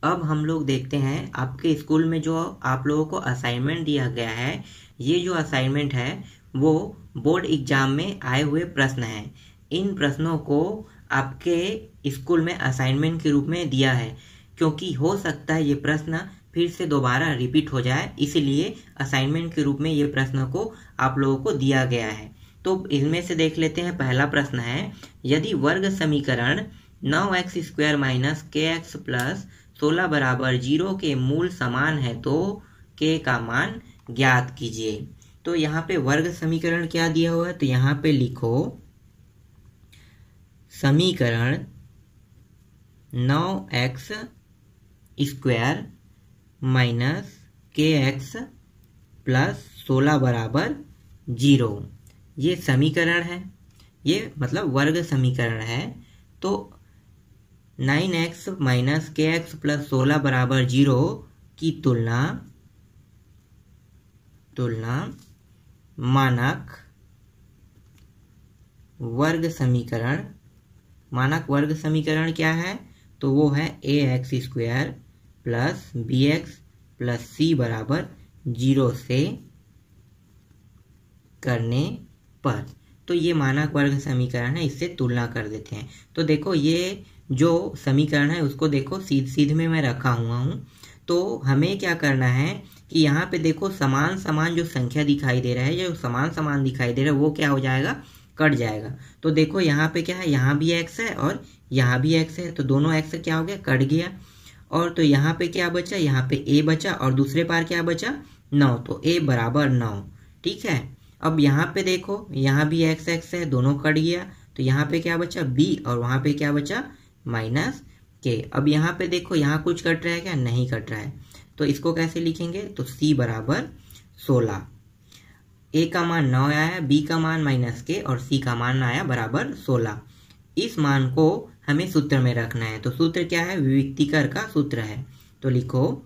अब हम लोग देखते हैं आपके स्कूल में जो आप लोगों को असाइनमेंट दिया गया है, ये जो असाइनमेंट है वो बोर्ड एग्जाम में आए हुए प्रश्न हैं। इन प्रश्नों को आपके स्कूल में असाइनमेंट के रूप में दिया है, क्योंकि हो सकता है ये प्रश्न फिर से दोबारा रिपीट हो जाए, इसीलिए असाइनमेंट के रूप में ये प्रश्न को आप लोगों को दिया गया है। तो इनमें से देख लेते हैं। पहला प्रश्न है, यदि वर्ग समीकरण 9x² माइनस kx प्लस 16 बराबर 0 के मूल समान है तो k का मान ज्ञात कीजिए। तो यहाँ पे वर्ग समीकरण क्या दिया हुआ है, तो यहाँ पे लिखो समीकरण 9x² माइनस kx प्लस 16 बराबर 0। ये समीकरण है, ये मतलब वर्ग समीकरण है। तो 9x माइनस kx प्लस 16 बराबर 0 की तुलना मानक वर्ग समीकरण क्या है, तो वो है ax² plus bx plus c बराबर 0 से करने पर। तो ये मानक वर्ग समीकरण है, इससे तुलना कर देते हैं। तो देखो ये जो समीकरण है उसको देखो सीधे में मैं रखा हुआ हूँ। तो हमें क्या करना है कि यहाँ पे देखो समान समान जो संख्या दिखाई दे रहा है, जो समान दिखाई दे रहा है वो क्या हो जाएगा, कट जाएगा। तो देखो यहाँ पे क्या है, यहाँ भी x है और यहाँ भी x है, तो दोनों x क्या हो गया, कट गया। और तो यहाँ पे क्या बचा, यहाँ पे a बचा और दूसरे पार क्या बचा, 9, तो a बराबर 9। ठीक है। अब यहाँ पे देखो, यहाँ भी x है, दोनों कट गया, तो यहाँ पे क्या बचा, b और वहाँ पे क्या बचा, माइनस k। अब यहाँ पे देखो, यहाँ कुछ कट रहा है क्या, नहीं कट रहा है, तो इसको कैसे लिखेंगे, तो c बराबर 16। a का मान 9 आया है, b का मान माइनस k और c का मान आया बराबर 16। इस मान को हमें सूत्र में रखना है। तो सूत्र क्या है, विविक्तिकर का सूत्र है। तो लिखो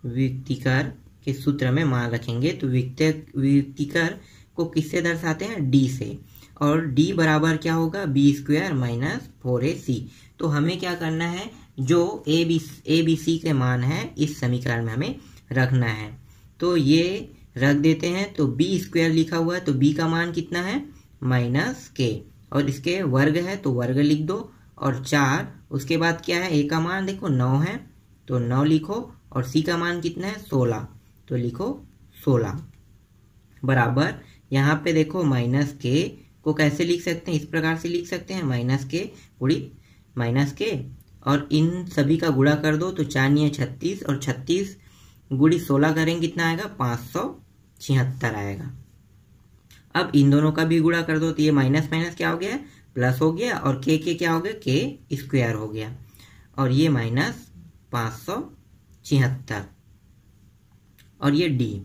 विविक्तिकर के सूत्र में मान रखेंगे। तो विविक्तिकर को किससे दर्शाते हैं, d से, और d बराबर क्या होगा, b² माइनस 4ac। तो हमें क्या करना है, जो abc के मान है इस समीकरण में हमें रखना है। तो ये रख देते हैं। तो b² लिखा हुआ है, तो b का मान कितना है, माइनस k, और इसके वर्ग है तो वर्ग लिख दो, और 4, उसके बाद क्या है, a का मान देखो 9 है, तो 9 लिखो, और c का मान कितना है, 16, तो लिखो 16 बराबर, यहाँ पे देखो माइनस k को कैसे लिख सकते हैं, इस प्रकार से लिख सकते हैं, माइनस k गुणित माइनस k, और इन सभी का गुणा कर दो, तो 4 × 36, और 36 गुणित 16 करेंगे कितना आएगा, 576 आएगा। अब इन दोनों का भी गुणा कर दो, तो ये माइनस माइनस क्या हो गया, प्लस हो गया, और k क्या हो गया, k² हो गया, और ये माइनस 576, और ये d।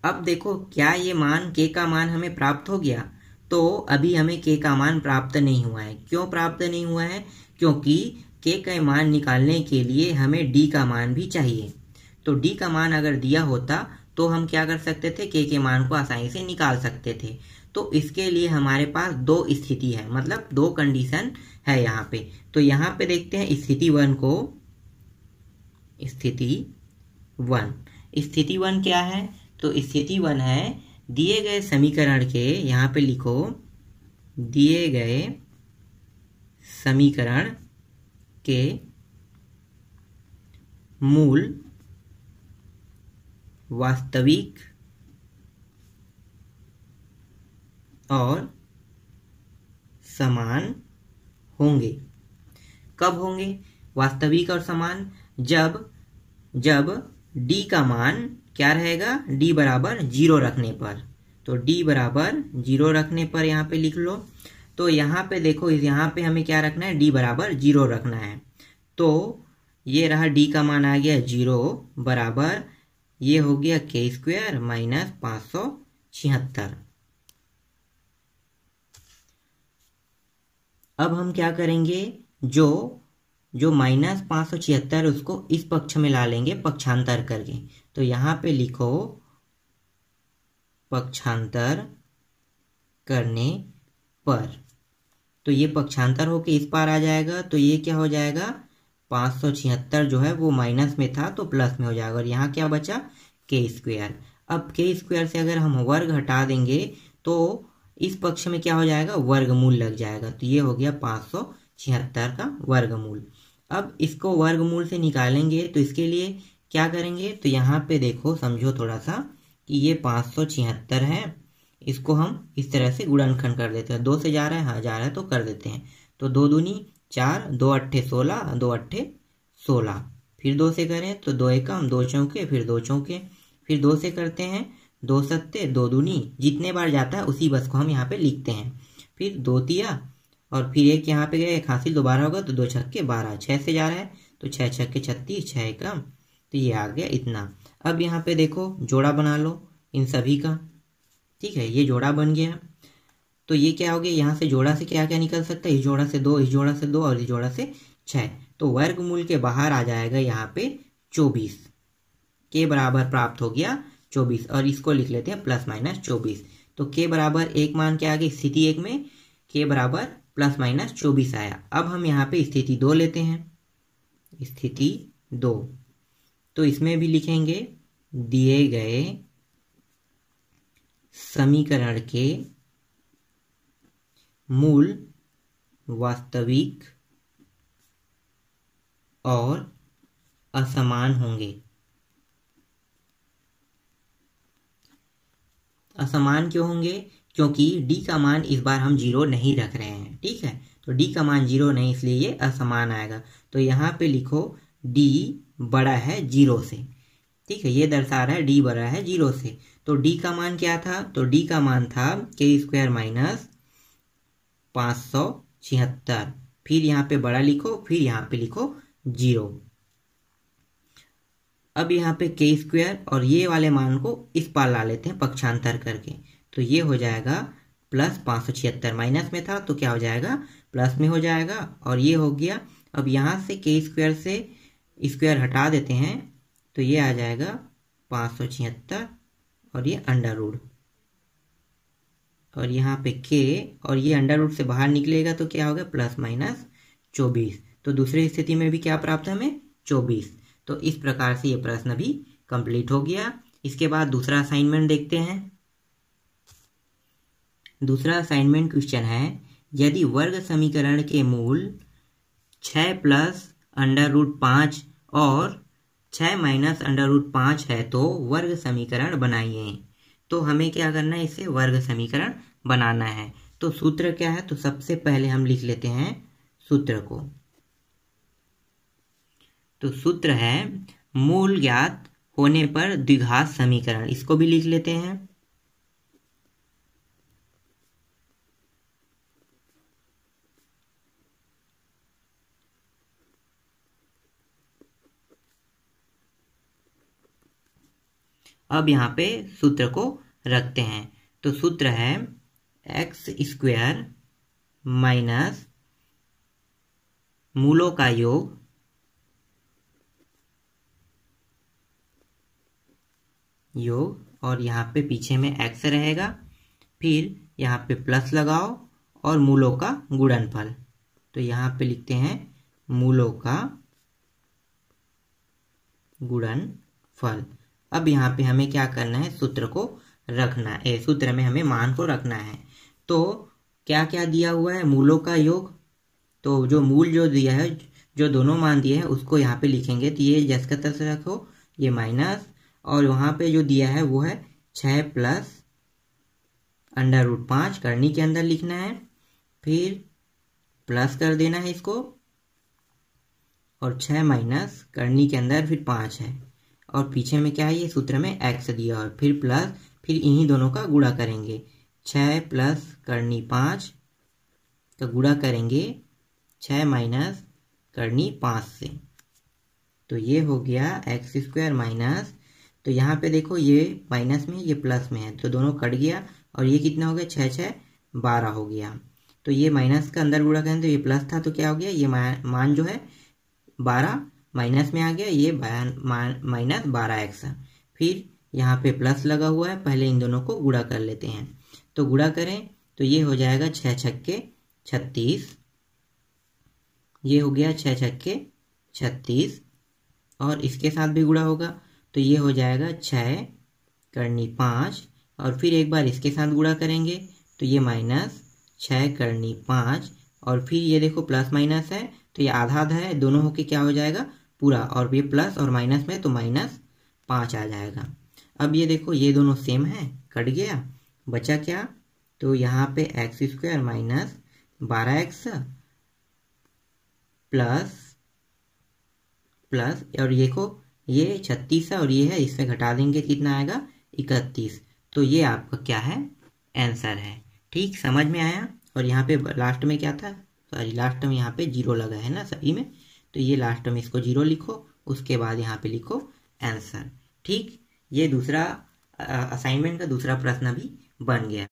अब देखो क्या ये मान k का मान हमें प्राप्त हो गया, तो अभी हमें k का मान प्राप्त नहीं हुआ है। क्यों प्राप्त नहीं हुआ है, क्योंकि k का मान निकालने के लिए हमें d का मान भी चाहिए। तो d का मान अगर दिया होता तो हम क्या कर सकते थे, k के मान को आसानी से निकाल सकते थे। तो इसके लिए हमारे पास दो स्थिति है, मतलब दो कंडीशन है यहाँ पे। तो यहाँ पे देखते हैं स्थिति 1 को। स्थिति 1 क्या है, तो स्थिति 1 है, दिए गए समीकरण के, यहाँ पे लिखो दिए गए समीकरण के मूल वास्तविक और समान होंगे। कब होंगे वास्तविक और समान, जब d का मान क्या रहेगा, d बराबर 0 रखने पर। तो d बराबर 0 रखने पर यहाँ पे लिख लो। तो यहाँ पे देखो, यहाँ पे हमें क्या रखना है, d बराबर 0 रखना है। तो ये रहा d का मान आ गया 0 बराबर, ये हो गया k² माइनस 576। अब हम क्या करेंगे, जो माइनस 576 उसको इस पक्ष में ला लेंगे पक्षांतर करके। तो यहाँ पे लिखो पक्षांतर करने पर, तो ये पक्षांतर होके इस पार आ जाएगा, तो ये क्या हो जाएगा, 576 जो है वो माइनस में था तो प्लस में हो जाएगा, और यहाँ क्या बचा के स्क्वायर। अब के स्क्वायर से अगर हम वर्ग हटा देंगे तो इस पक्ष में क्या हो जाएगा, वर्गमूल लग जाएगा। तो ये हो गया 576 का वर्गमूल। अब इसको वर्गमूल से निकालेंगे तो इसके लिए क्या करेंगे, तो यहाँ पे देखो समझो थोड़ा सा कि ये 576 है, इसको हम इस तरह से गुणनखंड कर देते हैं। 2 से जा रहा है, हाँ जा रहा है तो कर देते हैं। तो 2 दूनी 4, 2 अट्ठे 16, 2 अट्ठे 16, फिर 2 से करें तो 2 एकम 2 चौके, फिर 2 चौके, फिर 2 से करते हैं 2 सत्ते 2 दूनी, जितने बार जाता है उसी बस को हम यहाँ पे लिखते हैं। फिर 2 तिया और फिर एक यहाँ पे गया, एक हासिल दोबारा होगा तो 2 छक्के 12, 6 से जा रहा है तो 6 छक्के 36, 6 एकम, तो ये आ गया इतना। अब यहाँ पे देखो जोड़ा बना लो इन सभी का, ठीक है, ये जोड़ा बन गया। तो ये क्या हो गया, यहाँ से जोड़ा से क्या क्या निकल सकता है, इस जोड़ा से 2, इस जोड़ा से 2 और इस जोड़ा से 6, तो वर्गमूल के बाहर आ जाएगा यहाँ पे 24 के बराबर प्राप्त हो गया 24, और इसको लिख लेते हैं प्लस माइनस 24। तो के बराबर एक मान के आगे स्थिति एक में के बराबर प्लस माइनस 24 आया। अब हम यहाँ पे स्थिति 2 लेते हैं, स्थिति 2, तो इसमें भी लिखेंगे दिए गए समीकरण के मूल वास्तविक और असमान होंगे। असमान क्यों होंगे, क्योंकि d का मान इस बार हम 0 नहीं रख रहे हैं, ठीक है, तो d का मान 0 नहीं, इसलिए ये असमान आएगा। तो यहाँ पे लिखो d बड़ा है 0 से, ठीक है, ये दर्शा रहा है d बड़ा है 0 से। तो d का मान क्या था, तो d का मान था के स्क्वायर माइनस 576, फिर यहाँ पे बड़ा लिखो, फिर यहाँ पे लिखो 0। अब यहाँ पे के स्क्वायर और ये वाले मान को इस पार ला लेते हैं पक्षांतर करके, तो ये हो जाएगा प्लस 576, माइनस में था तो क्या हो जाएगा प्लस में हो जाएगा, और ये हो गया। अब यहाँ से के स्क्वायर से स्क्वायर हटा देते हैं तो ये आ जाएगा 576 और ये अंडर रूट, और यहाँ पे के और ये अंडर रूट से बाहर निकलेगा तो क्या होगा प्लस माइनस 24। तो दूसरी स्थिति में भी क्या प्राप्त है हमें 24। तो इस प्रकार से ये प्रश्न भी कंप्लीट हो गया। इसके बाद दूसरा असाइनमेंट देखते हैं। दूसरा असाइनमेंट क्वेश्चन है, यदि वर्ग समीकरण के मूल 6 प्लस अंडर रूट 5 और 6 माइनस अंडर रूट 5 है तो वर्ग समीकरण बनाइए। तो हमें क्या करना है, इसे वर्ग समीकरण बनाना है। तो सूत्र क्या है, तो सबसे पहले हम लिख लेते हैं सूत्र को। तो सूत्र है मूल ज्ञात होने पर द्विघात समीकरण, इसको भी लिख लेते हैं। अब यहाँ पे सूत्र को रखते हैं। तो सूत्र है एक्स स्क्वायर माइनस मूलों का योग और यहाँ पे पीछे में एक्स रहेगा, फिर यहाँ पे प्लस लगाओ और मूलों का गुणनफल। तो यहाँ पे लिखते हैं मूलों का गुणनफल। अब यहाँ पे हमें क्या करना है, सूत्र को रखना है, सूत्र में हमें मान को रखना है। तो क्या क्या दिया हुआ है, मूलों का योग, तो जो मूल जो दिया है, जो दोनों मान दिए हैं उसको यहाँ पे लिखेंगे। तो ये जैसे का तैसे रखो, ये माइनस, और वहाँ पे जो दिया है वो है 6 प्लस अंडर रूट 5 करनी के अंदर लिखना है, फिर प्लस कर देना है इसको, और 6 माइनस करनी के अंदर फिर 5 है, और पीछे में क्या है, ये सूत्र में एक्स दिया, और फिर प्लस, फिर इन्हीं दोनों का गुणा करेंगे। 6 प्लस करनी 5 का गुणा करेंगे 6 माइनस करनी 5 से, तो ये हो गया एक्स स्क्वायर माइनस, तो यहाँ पे देखो ये माइनस में ये प्लस में है तो दोनों कट गया, और ये कितना हो गया 6 6 12 हो गया। तो ये माइनस का अंदर गुणा करें तो ये प्लस था, तो क्या हो गया, ये मान जो है 12 माइनस में आ गया, ये माइनस 12x। फिर यहाँ पे प्लस लगा हुआ है, पहले इन दोनों को गुणा कर लेते हैं। तो गुणा करें तो ये हो जाएगा 6 छक्के 36, ये हो गया 6 छक्के 36 और इसके साथ भी गुणा होगा तो ये हो जाएगा 6 करनी 5 और फिर एक बार इसके साथ गुणा करेंगे तो ये -6 करनी 5 और फिर ये देखो प्लस माइनस है तो ये आधा आधा है, दोनों होके क्या हो जाएगा पूरा, और ये प्लस और माइनस में तो -5 आ जाएगा। अब ये देखो ये दोनों सेम है, कट गया, बचा क्या, तो यहाँ पे x² - 12x प्लस और ये को ये 36 है और ये है, इसमें घटा देंगे कितना आएगा 31। तो ये आपका क्या है आंसर है। ठीक, समझ में आया। और यहाँ पे लास्ट में क्या था, सॉरी लास्ट में यहाँ पे 0 लगा है ना सभी में, तो ये लास्ट में इसको 0 लिखो, उसके बाद यहाँ पे लिखो आंसर। ठीक, ये दूसरा असाइनमेंट का दूसरा प्रश्न भी बन गया।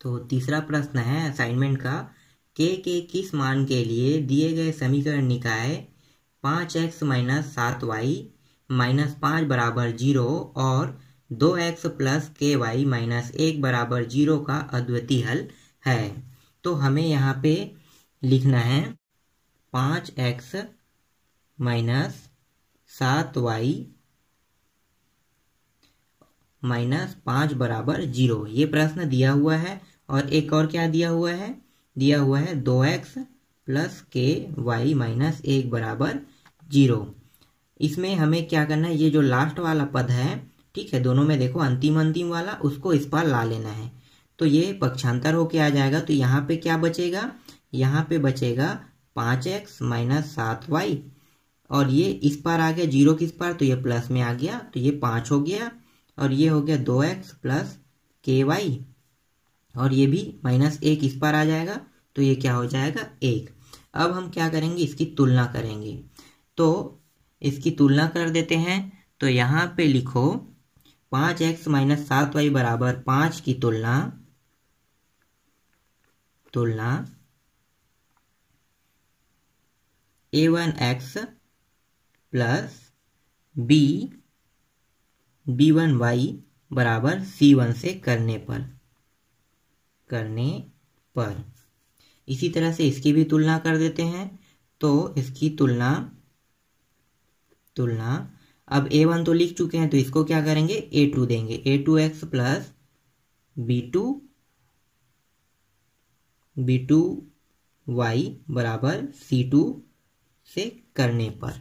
तो तीसरा प्रश्न है असाइनमेंट का, के किस मान के लिए दिए गए समीकरण निकाय 5x - 7y - 5 = 0 और 2x + ky - 1 = 0 का अद्वितीय हल है। तो हमें यहाँ पे लिखना है 5x - 7y - 5 = 0, ये प्रश्न दिया हुआ है। और एक और क्या दिया हुआ है, 2x + ky - 1 = 0। इसमें हमें क्या करना है, ये जो लास्ट वाला पद है, ठीक है, दोनों में देखो अंतिम वाला उसको इस पार ला लेना है, तो ये पक्षांतर होके आ जाएगा। तो यहाँ पे क्या बचेगा, यहाँ पे बचेगा 5x - 7y और ये इस पार आ गया 0 किस पार, तो ये प्लस में आ गया, तो ये 5 हो गया और ये हो गया 2x + ky और ये भी -1 इस पार आ जाएगा, तो ये क्या हो जाएगा 1। अब हम क्या करेंगे, इसकी तुलना करेंगे। तो इसकी तुलना कर देते हैं, तो यहाँ पे लिखो 5x - 7y = 5 की तुलना a1x + b1y = c1 से करने पर। इसी तरह से इसकी भी तुलना कर देते हैं। तो इसकी तुलना अब a1 तो लिख चुके हैं, तो इसको क्या करेंगे a2 देंगे, a2x + b2y = c2 से करने पर।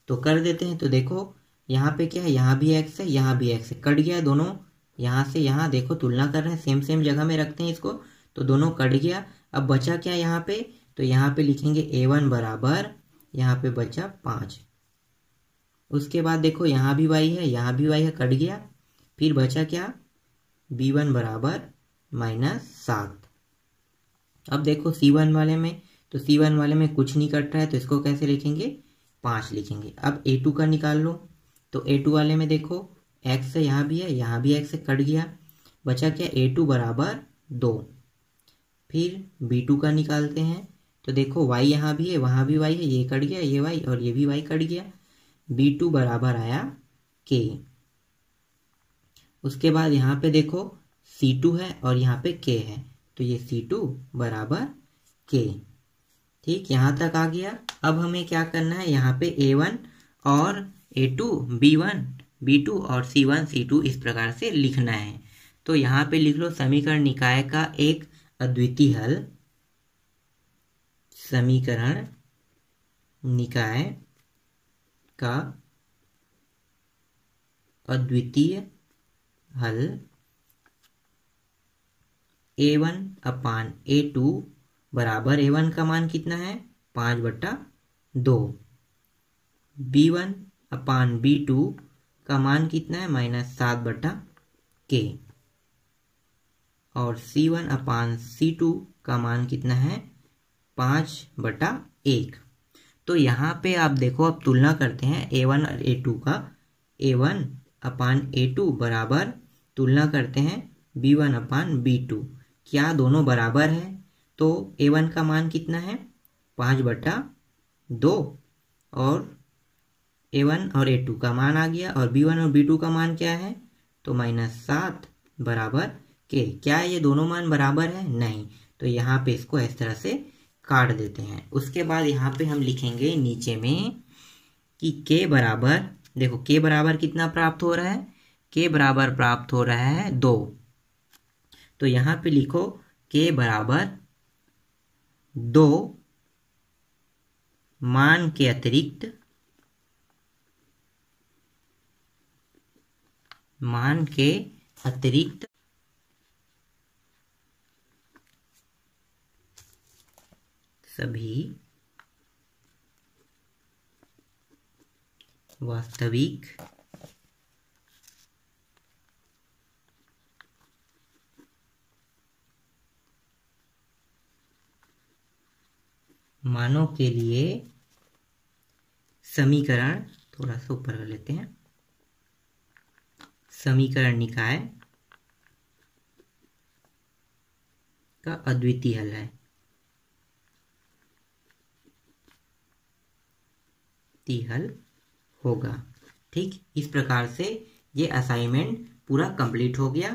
तो कर देते हैं। तो देखो यहाँ पे क्या है, यहाँ भी x है, यहाँ भी x है, कट गया दोनों, यहाँ से यहाँ देखो तुलना कर रहे हैं, सेम जगह में रखते हैं इसको, तो दोनों कट गया। अब बचा क्या यहाँ पे, तो यहाँ पे लिखेंगे a1 = यहाँ पे बचा 5। उसके बाद देखो यहाँ भी y है, यहाँ भी y है, कट गया। फिर बचा क्या, b1 = -7। अब देखो c1 वाले में, तो c1 वाले में कुछ नहीं कट रहा है, तो इसको कैसे लिखेंगे 5 लिखेंगे। अब a2 का निकाल लो, तो a2 वाले में देखो x है, यहाँ भी है, यहाँ भी x है, कट गया। बचा क्या, a2 = 2। फिर b2 का निकालते हैं, तो देखो y यहाँ भी है, वहाँ भी y है, ये कट गया, ये y और ये भी y कट गया। b2 बराबर आया k। उसके बाद यहाँ पे देखो c2 है और यहाँ पे k है, तो ये c2 = k। ठीक, यहाँ तक आ गया। अब हमें क्या करना है, यहाँ पे a1 और a2 b1 b2 और c1 c2 इस प्रकार से लिखना है। तो यहाँ पे लिख लो समीकरण निकाय का एक अद्वितीय हल, समीकरण निकाय का अद्वितीय हल a1/a2 बराबर a1 का मान कितना है 5/2, b1/b2 का मान कितना है -7/k और c1/c2 का मान कितना है 5/1। तो यहाँ पे आप देखो, अब तुलना करते हैं a1 और a2 का। a1/a2 बराबर तुलना करते हैं b1/b2, क्या दोनों बराबर है? तो a1 का मान कितना है 5/2 और a1 और a2 का मान आ गया, और b1 और b2 का मान क्या है तो -7/k। क्या ये दोनों मान बराबर है? नहीं। तो यहाँ पे इसको इस तरह से काट देते हैं। उसके बाद यहाँ पे हम लिखेंगे नीचे में कि k बराबर, देखो k बराबर कितना प्राप्त हो रहा है, k बराबर प्राप्त हो रहा है 2। तो यहाँ पे लिखो k बराबर 2 मान के अतिरिक्त सभी वास्तविक मानों के लिए समीकरण, थोड़ा सा ऊपर कर लेते हैं, समीकरण निकाय का अद्वितीय हल है, हल होगा। ठीक, इस प्रकार से ये असाइनमेंट पूरा कंप्लीट हो गया।